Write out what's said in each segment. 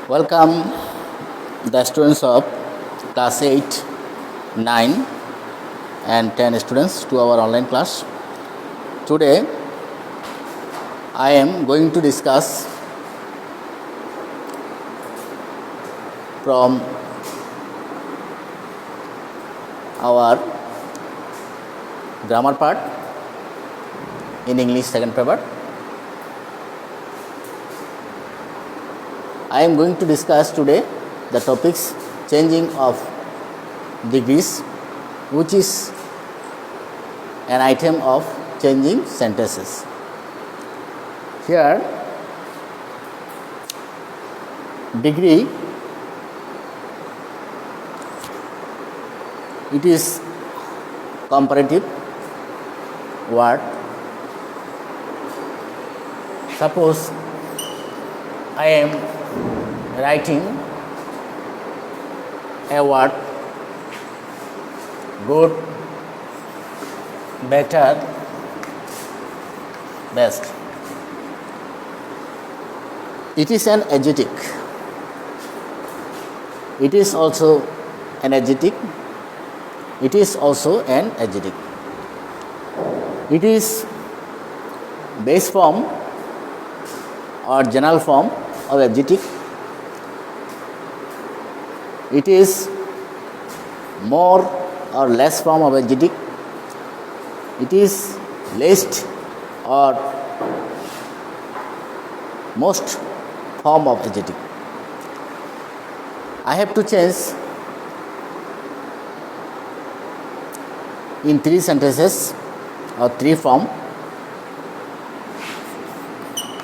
Welcome the students of class 8, 9 and 10 students to our online class. Today I am going to discuss from our grammar part in English second paper. I am going to discuss today the topics changing of degrees, which is an item of changing sentences. Here, degree, it is comparative word. Suppose I am writing a word good, better, best. It is an adjective. It is also an adjective. It is also an adjective. It is base form or general form of adjective. It is more or less form of adjective. It is least or most form of adjective. I have to change in three sentences or three form: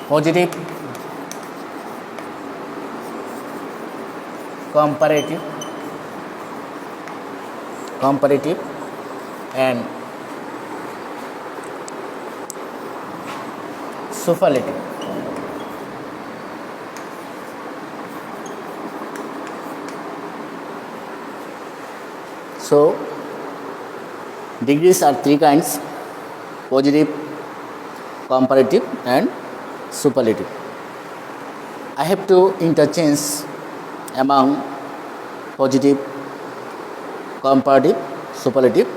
positive, comparative and superlative. So degrees are three kinds: positive, comparative and superlative. I have to interchange among positive, comparative, superlative.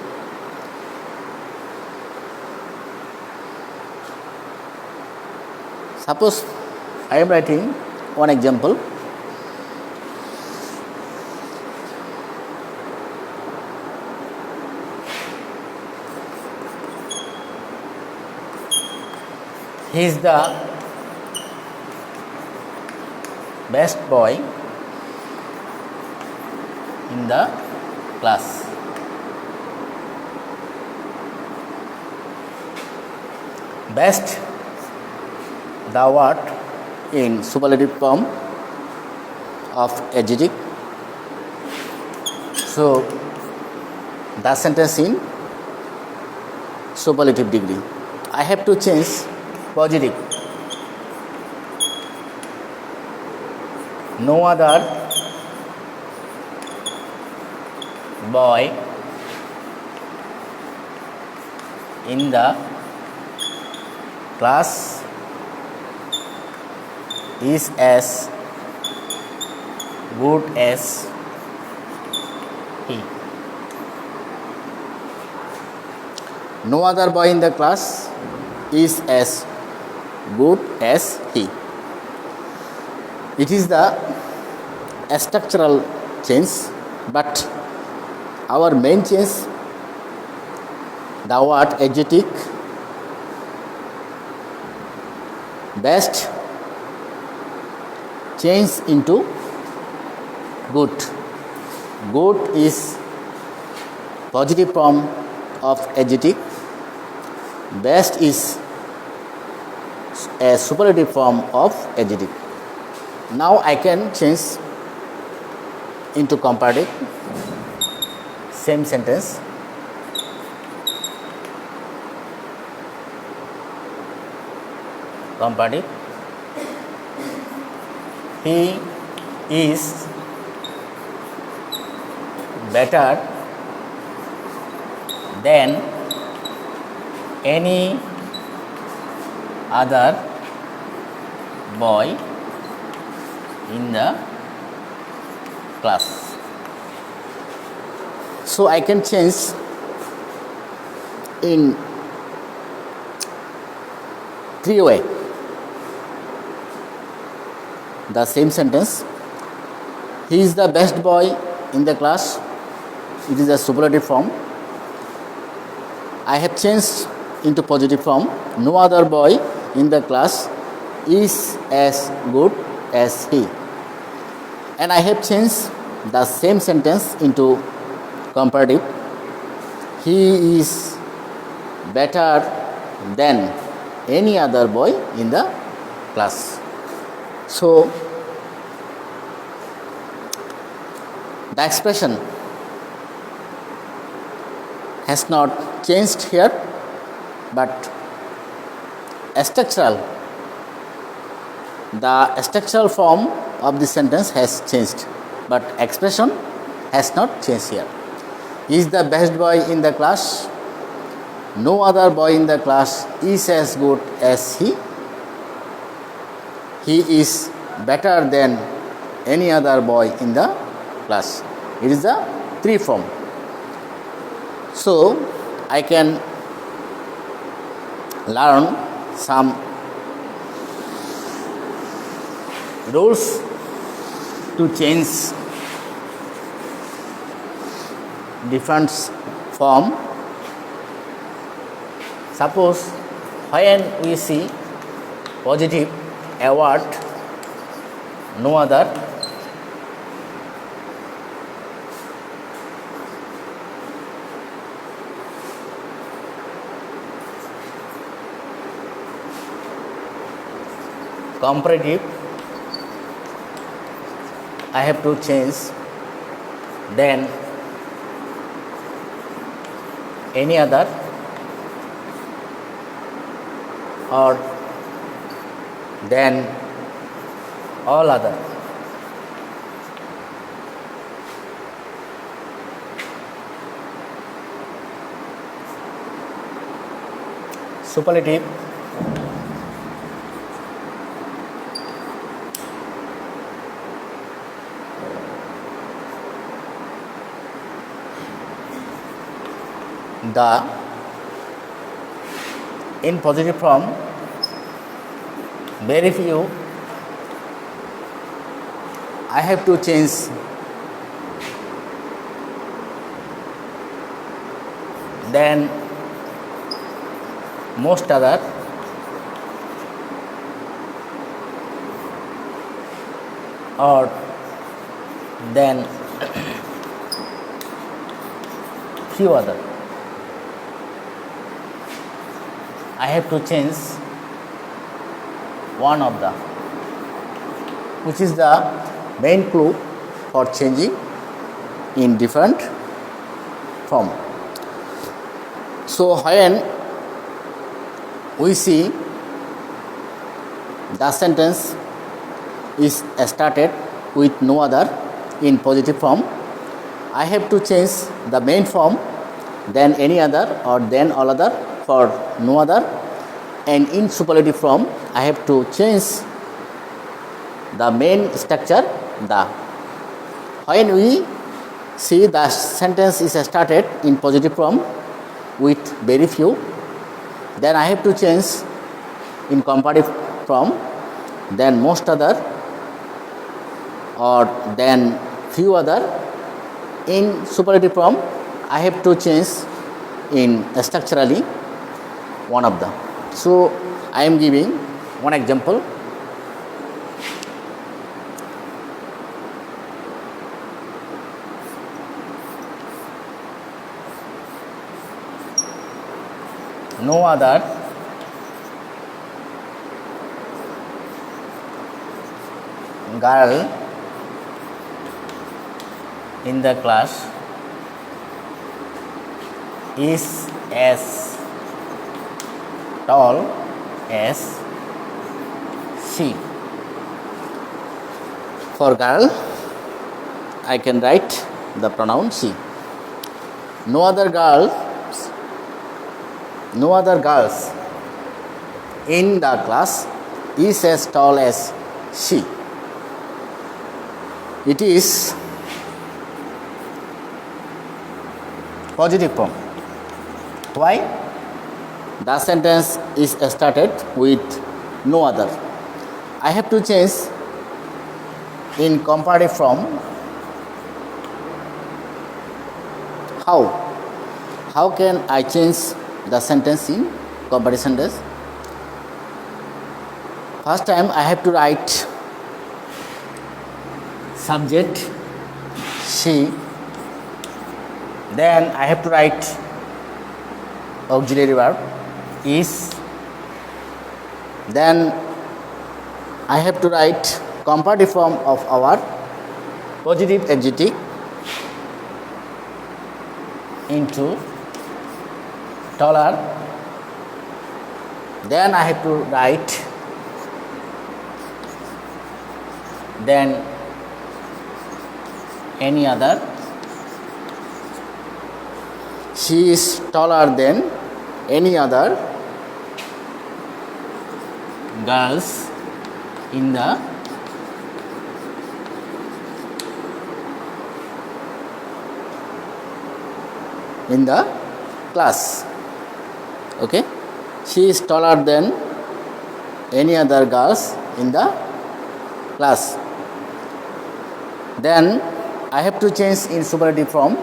Suppose I am writing one example. He is the best boy in the class. Best, the word in superlative form of adjective. So the sentence in superlative degree. I have to change positive. No other boy in the class is as good as he. No other boy in the class is as good as he. It is the structural change, but our main change, the word adjective best change into good. Good is positive form of adjective. Best is a superlative form of adjective. Now I can change into comparative. Same sentence. Comparative. He is better than any other boy in the class. So I can change in three ways. The same sentence. He is the best boy in the class. It is a superlative form. I have changed into positive form. No other boy in the class is as good as he. And I have changed the same sentence into comparative. He is better than any other boy in the class. So the expression has not changed here, but the structural form of the sentence has changed, but expression has not changed here. He is the best boy in the class. No other boy in the class is as good as he. He is better than any other boy in the class. It is the three form. So I can learn some rules to change different form. Suppose when we see positive, a word, no other, comparative, I have to change, then any other, or then all other. Superlative, in positive form, very few, I have to change then most other, or then few other. I have to change one of the, which is the main clue for changing in different form. So when we see the sentence is started with no other in positive form, I have to change the main form, then any other, or then all other for no other, and in superlative form I have to change the main structure the. When we see the sentence is started in positive form with very few, then I have to change in comparative form, then most other, or then few other. In superlative form I have to change in structurally one of them. So I am giving one example. No other girl in the class is as tall as she. For girl, I can write the pronoun she. No other girls in the class is as tall as she. It is positive form. Why? The sentence is started with no other. I have to change in comparative form. How? How can I change the sentence in comparative sentence? First time I have to write subject she, then I have to write auxiliary verb is, then I have to write comparative form of our positive adjective into taller, then I have to write then any other. She is taller than any other girls in the class. Okay, she is taller than any other girls in the class. Then I have to change in superlative form.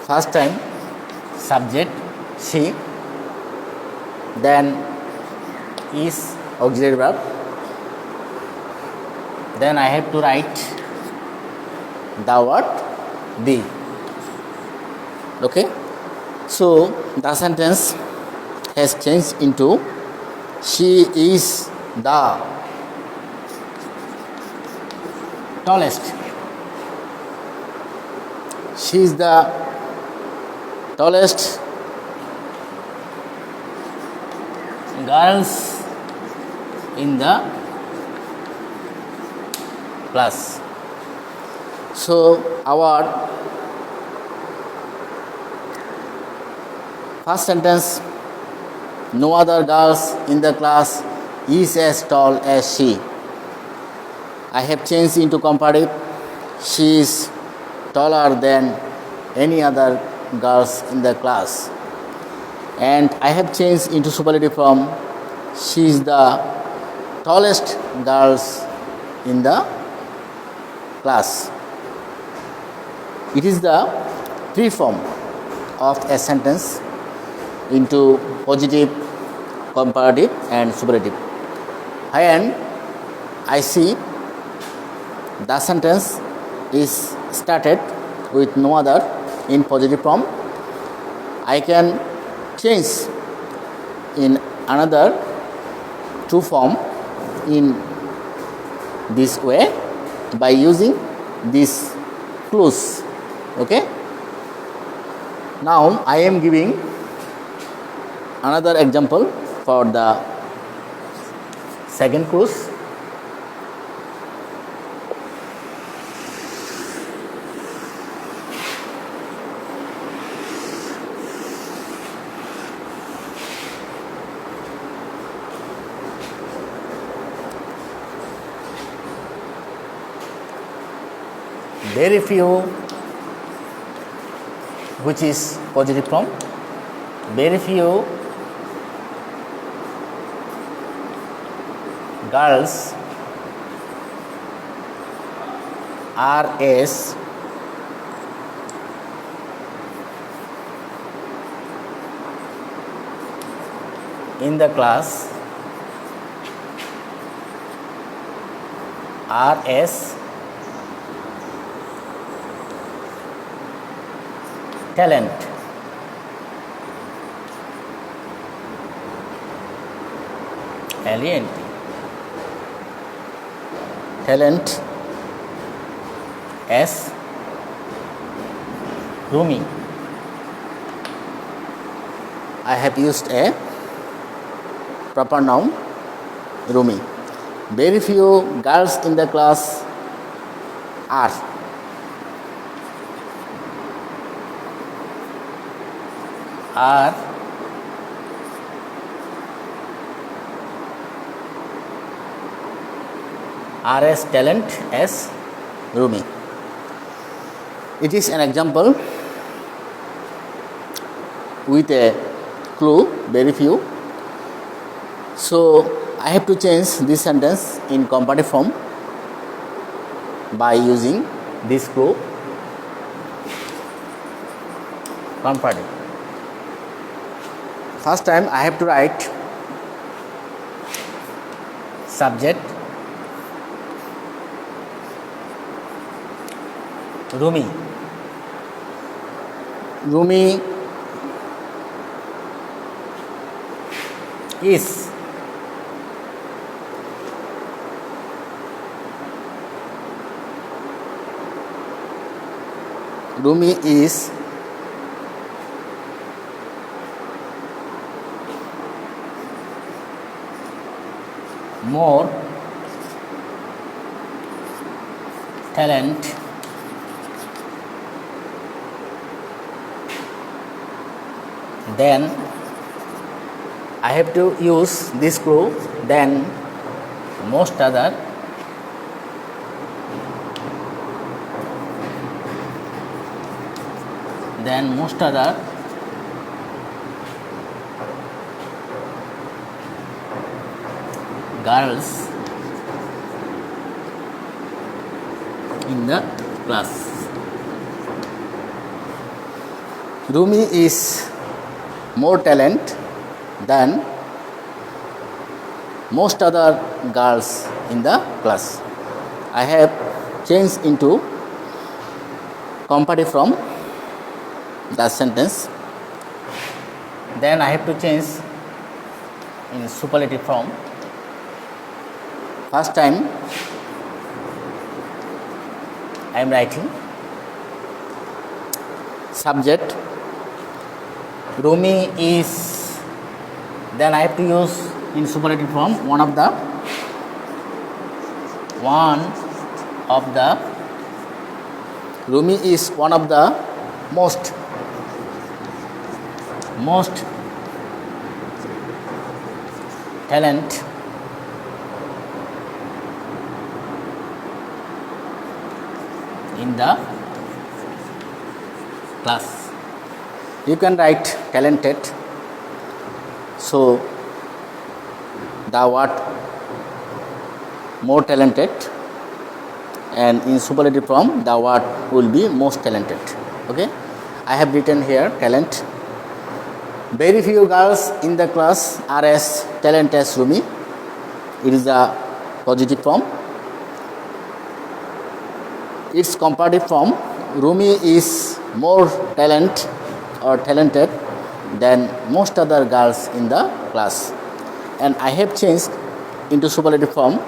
First time subject she, then is auxiliary verb, then I have to write the word the. Okay, so the sentence has changed into she is the tallest. She is the tallest girls in the class. So our first sentence, no other girls in the class is as tall as she. I have changed into comparative. She is taller than any other girls in the class. And I have changed into superlative form. She is the tallest girls in the class. It is the free form of a sentence into positive, comparative and superlative. And I see the sentence is started with no other in positive form. I can change in another true form in this way by using these clues. Okay, now I am giving another example for the second clues. Very few, which is positive form. Very few girls are as in the class are as talent. Alien. Talent as Rumi. I have used a proper noun Rumi. Very few girls in the class are are as talent as Rumi. It is an example with a clue, very few. So I have to change this sentence in comparative form by using this clue, comparative. First time I have to write subject Rumi. Rumi is more talent then I have to use this clue than most other girls in the class. Rumi is more talent than most other girls in the class. I have changed into comparative from the sentence. Then I have to change in superlative form. First time I am writing subject Rumi is, then I have to use in superlative form one of the Rumi is one of the most talent in the class. You can write talented. So the word more talented, and in superlative form the word will be most talented. Okay, I have written here talent. Very few girls in the class are as talented as Rumi. It is a positive form. Its comparative form, Rumi is more talented than most other girls in the class. And I have changed into superlative form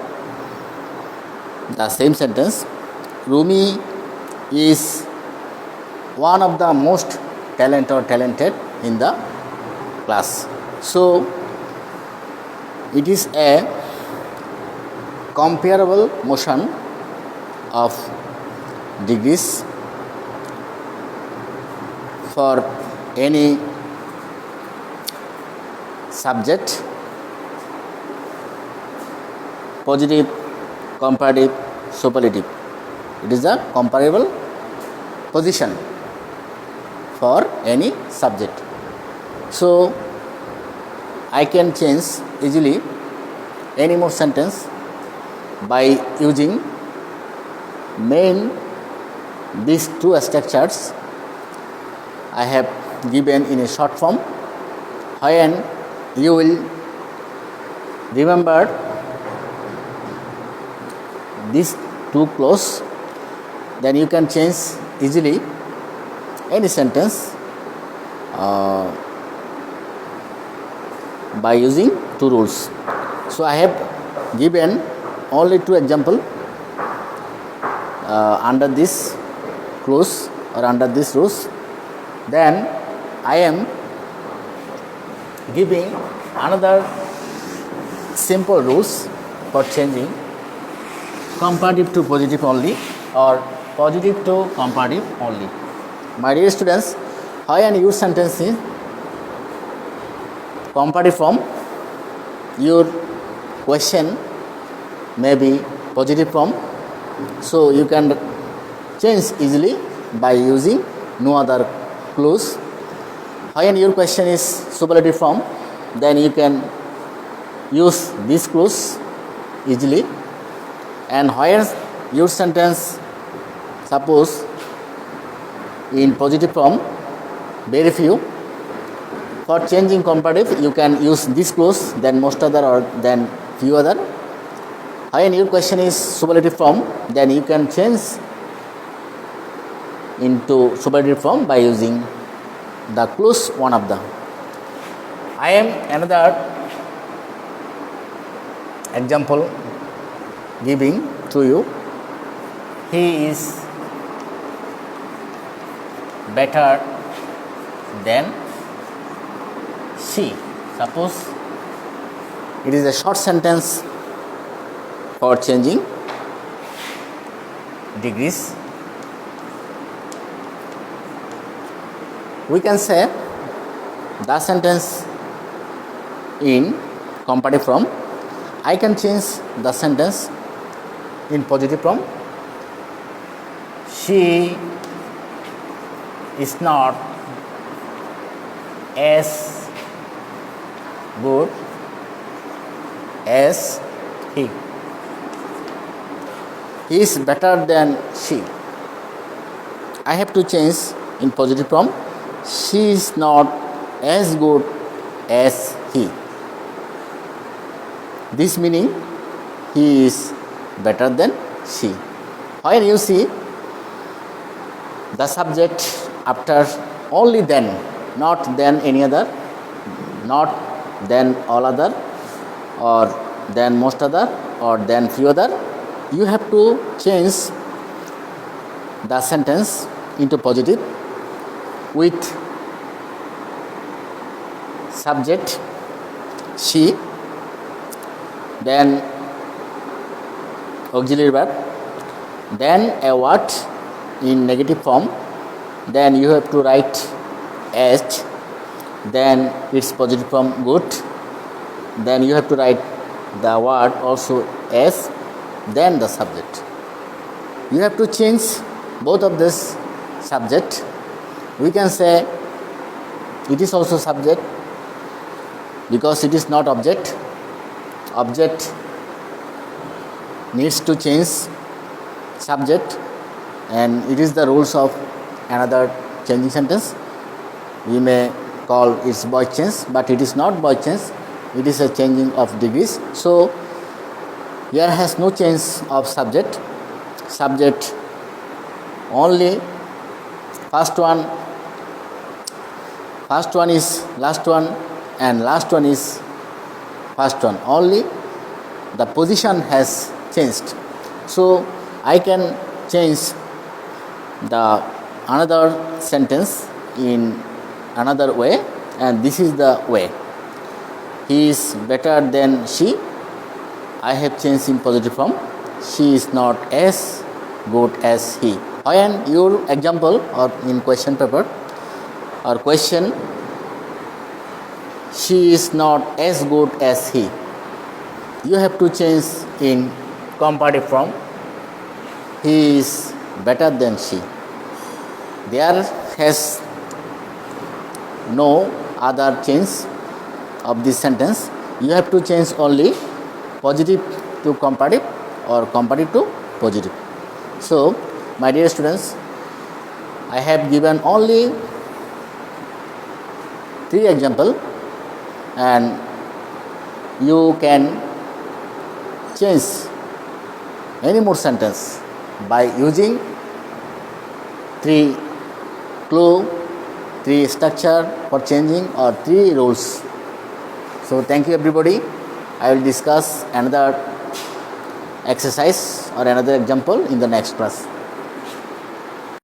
the same sentence. Rumi is one of the most talented in the class. So it is a comparable motion of degrees for any subject, positive, comparative, superlative. It is a comparable position for any subject. So I can change easily any more sentence by using these two structures I have given in a short form. When you will remember these two clauses, then you can change easily any sentence by using two rules. So I have given only two examples under this clause or under this rules. Then I am giving another simple rules for changing comparative to positive only or positive to comparative only. My dear students, when your sentence is comparative form, your question may be positive form. So you can change easily by using no other clues. When your question is superlative form, then you can use these clues easily. And where your sentence, suppose in positive form, very few. For changing comparative, you can use this clues, then most other, or then few other. When your question is superlative form, then you can change into superlative form by using the clues, one of them. I am another example giving to you. He is better than she. Suppose it is a short sentence for changing degrees. We can say the sentence in comparative form. I can change the sentence in positive form. She is not as good as he. He is better than she. I have to change in positive form. She is not as good as he. This meaning he is better than she. When you see the subject after only then, not then any other, not then all other, or then most other, or then few other, you have to change the sentence into positive with subject she, then auxiliary verb, then a word in negative form, then you have to write as, then its positive form good, then you have to write the word also as, then the subject. You have to change both of this subject. We can say it is also subject because it is not object. Object needs to change subject, and it is the rules of another changing sentence. We may call it boy change, but it is not boy change, it is a changing of degrees. So here has no change of subject. Subject only first one is last one, and last one is first one. Only the position has changed. So I can change the another sentence in another way, and this is the way. He is better than she. I have changed in positive form. She is not as good as he. When your example or in question paper or question, she is not as good as he, you have to change in comparative form. He is better than she. There has no other change of this sentence. You have to change only positive to comparative or comparative to positive. So, my dear students, I have given only 3 examples, and you can change any more sentence by using 3 clue, 3 structure for changing, or 3 rules. So thank you everybody. I will discuss another exercise or another example in the next class.